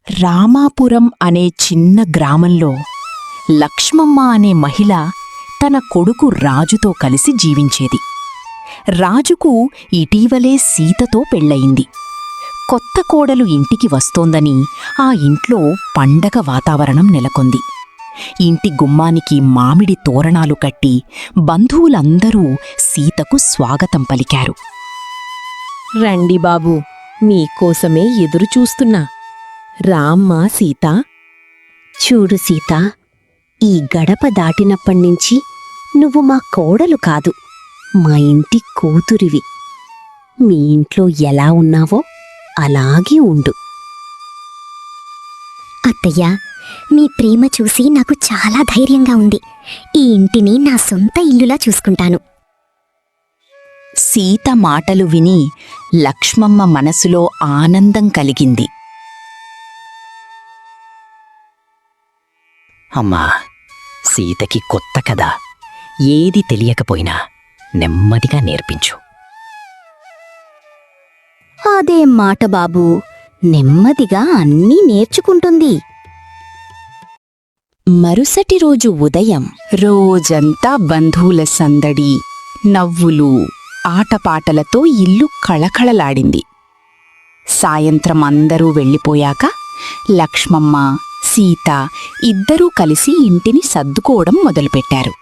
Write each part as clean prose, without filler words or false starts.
రామాపురం అనే చిన్న గ్రామంలో లక్ష్మమ్మ అనే మహిళ తన కొడుకు రాజుతో కలిసి జీవించేది. రాజుకు ఇటీవలే సీతతో పెళ్లయింది. కొత్త కోడలు ఇంటికి వస్తోందని ఆ ఇంట్లో పండగ వాతావరణం నెలకొంది. ఇంటి గుమ్మానికి మామిడి తోరణాలు కట్టి బంధువులందరూ సీతకు స్వాగతం పలికారు. రండి బాబూ, మీకోసమే ఎదురుచూస్తున్నా. రామ్మా సీత. చూడు సీత, ఈ గడప దాటినప్పటినుంచి నువ్వు మా కోడలు కాదు, మా ఇంటి కూతురివి. మీ ఇంట్లో ఎలా ఉన్నావో అలాగే ఉండు. అత్తయ్య, మీ ప్రేమ చూసి నాకు చాలా ధైర్యంగా ఉంది. ఈ ఇంటిని నా సొంత ఇల్లులా చూసుకుంటాను. సీత మాటలు విని లక్ష్మమ్మ మనసులో ఆనందం కలిగింది. అమ్మా, సీతకి కొత్త కదా, ఏది తెలియకపోయినా నెమ్మదిగా నేర్పించు. అదేం మాట బాబూ, నెమ్మదిగా అన్నీ నేర్చుకుంటుంది. మరుసటి రోజు ఉదయం రోజంతా బంధువుల సందడి, నవ్వులు, ఆటపాటలతో ఇల్లు కళకళలాడింది. సాయంత్రం అందరూ వెళ్ళిపోయాక లక్ష్మమ్మ, సీత ఇద్దరూ కలిసి ఇంటిని సర్దుకోవడం మొదలుపెట్టారు.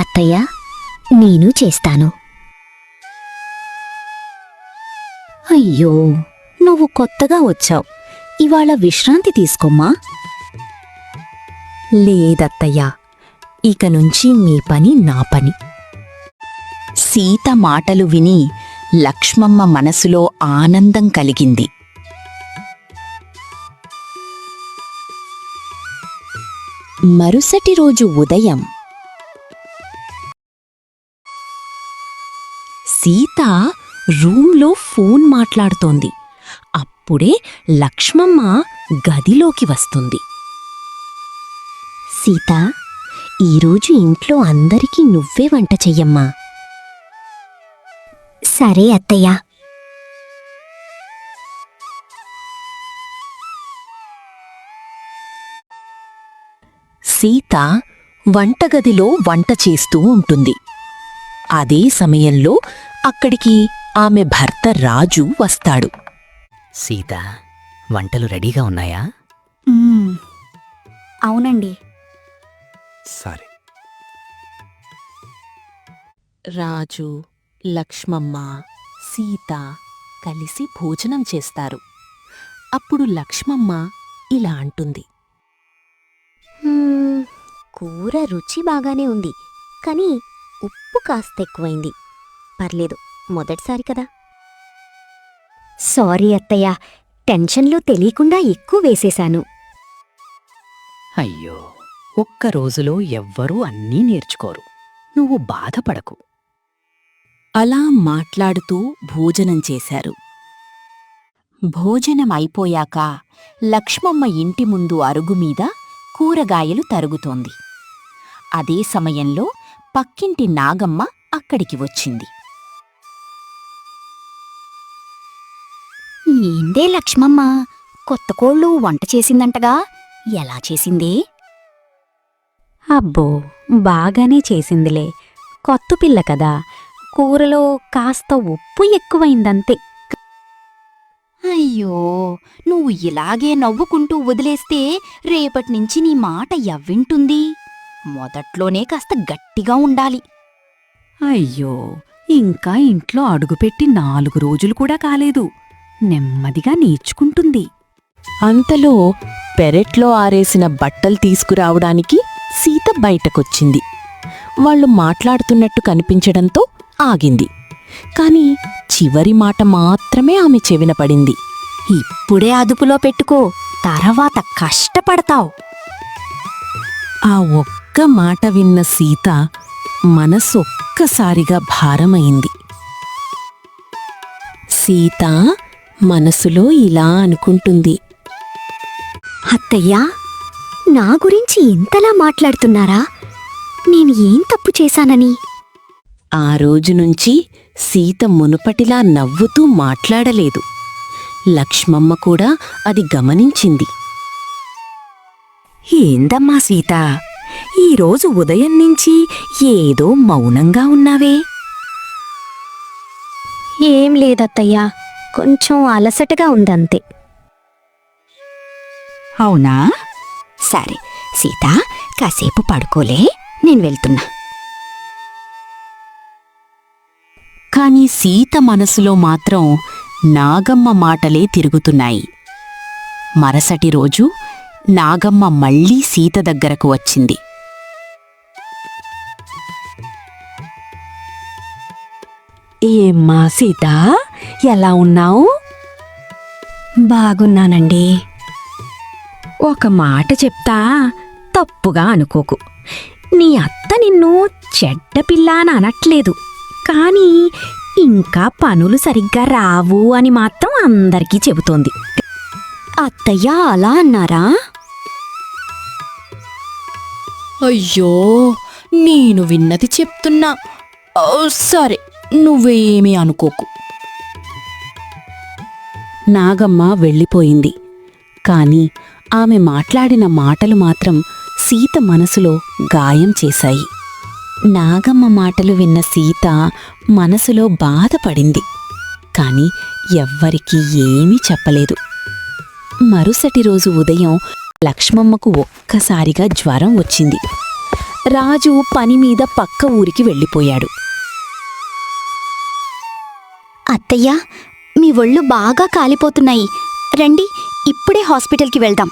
అత్తయ్య, నేను చేస్తాను. అయ్యో, నువ్వు కొత్తగా వచ్చావు, ఇవాళ విశ్రాంతి తీసుకోమ్మా. లేదత్తయ్యా, ఇక నుంచి మీ పని నా పని. సీత మాటలు విని లక్ష్మమ్మ మనసులో ఆనందం కలిగింది. మరుసటి రోజు ఉదయం సీత రూంలో ఫోన్ మాట్లాడుతోంది. అప్పుడే లక్ష్మమ్మ గదిలోకి వస్తుంది. సీత, ఈరోజు ఇంట్లో అందరికీ నువ్వే వంట చెయ్యమ్మా. సరే అత్తయ్య. సీత వంటగదిలో వంట చేస్తూ ఉంటుంది. అదే సమయంలో అక్కడికి ఆమె భర్త రాజు వస్తాడు. సీత, వంటలు రెడీగా ఉన్నాయా? అవునండి. సరే. రాజు, లక్ష్మమ్మ, సీత కలిసి భోజనం చేస్తారు. అప్పుడు లక్ష్మమ్మ ఇలా అంటుంది. కూర రుచి బాగానే ఉంది, కానీ ఉప్పు కాస్త ఎక్కువైంది. పర్లేదు, మొదటిసారి కదా. సారీ అత్తయ్య, టెన్షన్లో తెలియకుండా ఎక్కువ వేసేశాను. అయ్యో, ఒక్క రోజులో ఎవ్వరూ అన్నీ నేర్చుకోరు. నువ్వు బాధపడకు. అలా మాట్లాడుతూ భోజనం చేశారు. భోజనం అయిపోయాక లక్ష్మమ్మ ఇంటి ముందు అరుగుమీద కూరగాయలు తరుగుతోంది. అదే సమయంలో పక్కింటి నాగమ్మ అక్కడికి వచ్చింది. ఏందే లక్ష్మమ్మ, కొత్త కోళ్ళు వంట చేసిందంటగా, ఎలా చేసింది? అబ్బో, బాగానే చేసిందిలే. కొత్త పిల్ల కదా, కూరలో కాస్త ఉప్పు ఎక్కువైందంతే. అయ్యో, నువ్వు ఇలాగే నవ్వుకుంటూ వదిలేస్తే రేపట్నుంచి నీ మాట ఎవ్వింటుంది? మొదట్లోనే కాస్త గట్టిగా ఉండాలి. అయ్యో, ఇంకా ఇంట్లో అడుగుపెట్టి 4 రోజులు కూడా కాలేదు. నెమ్మదిగా నేర్చుకుంటుంది. అంతలో పెరట్లో ఆరేసిన బట్టలు తీసుకురావడానికి సీత బయటకొచ్చింది. వాళ్ళు మాట్లాడుతున్నట్టు కనిపించడంతో ఆగింది. కాని చివరి మాట మాత్రమే ఆమె చెవిన పడింది. ఇప్పుడే అదుపులో పెట్టుకో, తర్వాత కష్టపడతావు. ఆ ఒక్క మాట విన్న సీత మనసొక్కసారిగా భారమైంది. సీత, మనసులో ఇలా అనుకుంటుంది. అత్తయ్యా, నా గురించి ఇంతలా మాట్లాడుతున్నారా? నేను ఏం తప్పు చేశానని? ఆ రోజు నుంచి సీత మునుపటిలా నవ్వుతూ మాట్లాడలేదు. లక్ష్మమ్మ కూడా అది గమనించింది. ఏందమ్మా సీత, ఈరోజు ఉదయం నుంచి ఏదో మౌనంగా ఉన్నావే? ఏం లేదత్తయ్యా, కొంచెం అలసటగా ఉందంతే. అవునా? సరే సీత, కాసేపు పడుకోలే, నేను వెళ్తున్నా. కాని సీత మనసులో మాత్రం నాగమ్మ మాటలే తిరుగుతున్నాయి. మరుసటి రోజు నాగమ్మ మళ్ళీ సీత దగ్గరకు వచ్చింది. ఏమ్మా సీత, ఎలా ఉన్నావు? బాగున్నానండి. ఒక మాట చెప్తా, తప్పుగా అనుకోకు. నీ అత్త నిన్ను చెడ్డ పిల్ల అని అనట్లేదు, కానీ ఇంకా పనులు సరిగ్గా రావు అని మాత్రం అందరికీ చెబుతోంది. అత్తయ్య అలా అన్నారా? అయ్యో, నేను విన్నది చెప్తున్నా. సరే, నువ్వేమీ అనుకోకు. నాగమ్మ వెళ్ళిపోయింది. కాని ఆమె మాట్లాడిన మాటలు మాత్రం సీత మనసులో గాయం చేశాయి. నాగమ్మ మాటలు విన్న సీత మనసులో బాధపడింది. కాని ఎవ్వరికీ ఏమీ చెప్పలేదు. మరుసటి రోజు ఉదయం లక్ష్మమ్మకు ఒక్కసారిగా జ్వరం వచ్చింది. రాజు పని మీద పక్క ఊరికి వెళ్ళిపోయాడు. అత్తయ్య, మీ ఒళ్ళు బాగా కాలిపోతున్నాయి. రండి, ఇప్పుడే హాస్పిటల్కి వెళ్దాం.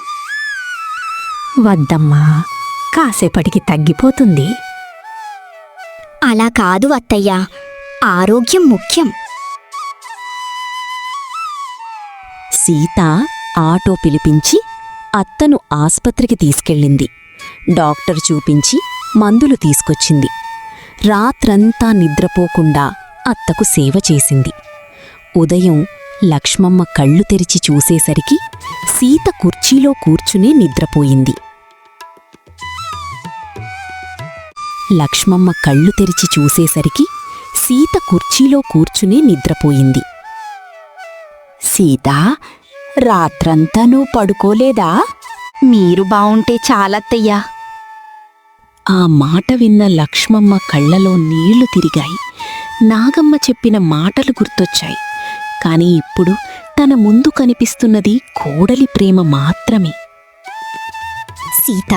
వద్దమ్మా, కాసేపటికి తగ్గిపోతుంది. అలా కాదు అత్తయ్య, ఆరోగ్యం ముఖ్యం. సీత ఆటో పిలిపించి అత్తను ఆస్పత్రికి తీసుకెళ్ళింది. డాక్టర్ చూపించి మందులు తీసుకొచ్చింది. రాత్రంతా నిద్రపోకుండా అత్తకు సేవ చేసింది. ఉదయం లక్ష్మమ్మ కళ్ళు తెరిచి చూసేసరికి సీత కుర్చీలో కూర్చునే నిద్రపోయింది. లక్ష్మమ్మ కళ్ళు తెరిచి చూసేసరికి సీత కుర్చీలో కూర్చునే నిద్రపోయింది. సీతా, రాత్రంతా నువ్వు పడుకోలేదా? మీరు బావుంటే చాలత్తయ్యా. ఆ మాట విన్న లక్ష్మమ్మ కళ్ళలో నీళ్లు తిరిగాయి. నాగమ్మ చెప్పిన మాటలు గుర్తొచ్చాయి. కాని ఇప్పుడు తన ముందు కనిపిస్తున్నది కోడలి ప్రేమ మాత్రమే. సీత,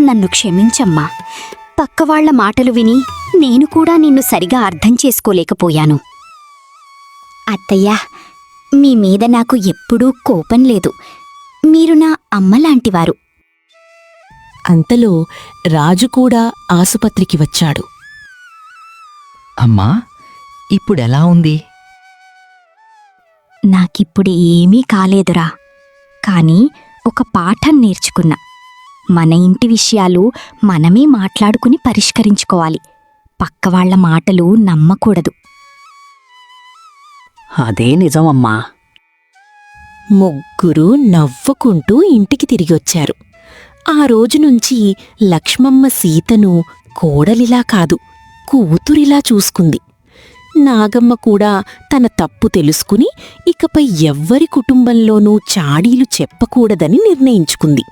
నన్ను క్షమించమ్మా. పక్కవాళ్ల మాటలు విని నేను కూడా నిన్ను సరిగా అర్థం చేసుకోలేకపోయాను. అత్తయ్య, మీ మీద నాకు ఎప్పుడూ కోపం లేదు. మీరు నా అమ్మలాంటివారు. అంతలో రాజు కూడా ఆసుపత్రికి వచ్చాడు. అమ్మా, ఇప్పుడెలా ఉంది? నాకిప్పుడు ఏమీ కాలేదురా, కాని ఒక పాఠం నేర్చుకున్నా. మన ఇంటి విషయాలు మనమే మాట్లాడుకుని పరిష్కరించుకోవాలి. పక్కవాళ్ల మాటలు నమ్మకూడదు. అదే నిజమమ్మా. ముగ్గురు నవ్వుకుంటూ ఇంటికి తిరిగొచ్చారు. ఆ రోజునుంచి లక్ష్మమ్మ సీతను కోడలిలా కాదు, కూతురిలా చూసుకుంది. నాగమ్మ కూడా తన తప్పు తెలుసుకుని ఇకపై ఎవ్వరి కుటుంబంలోనూ చాడీలు చెప్పకూడదని నిర్ణయించుకుంది.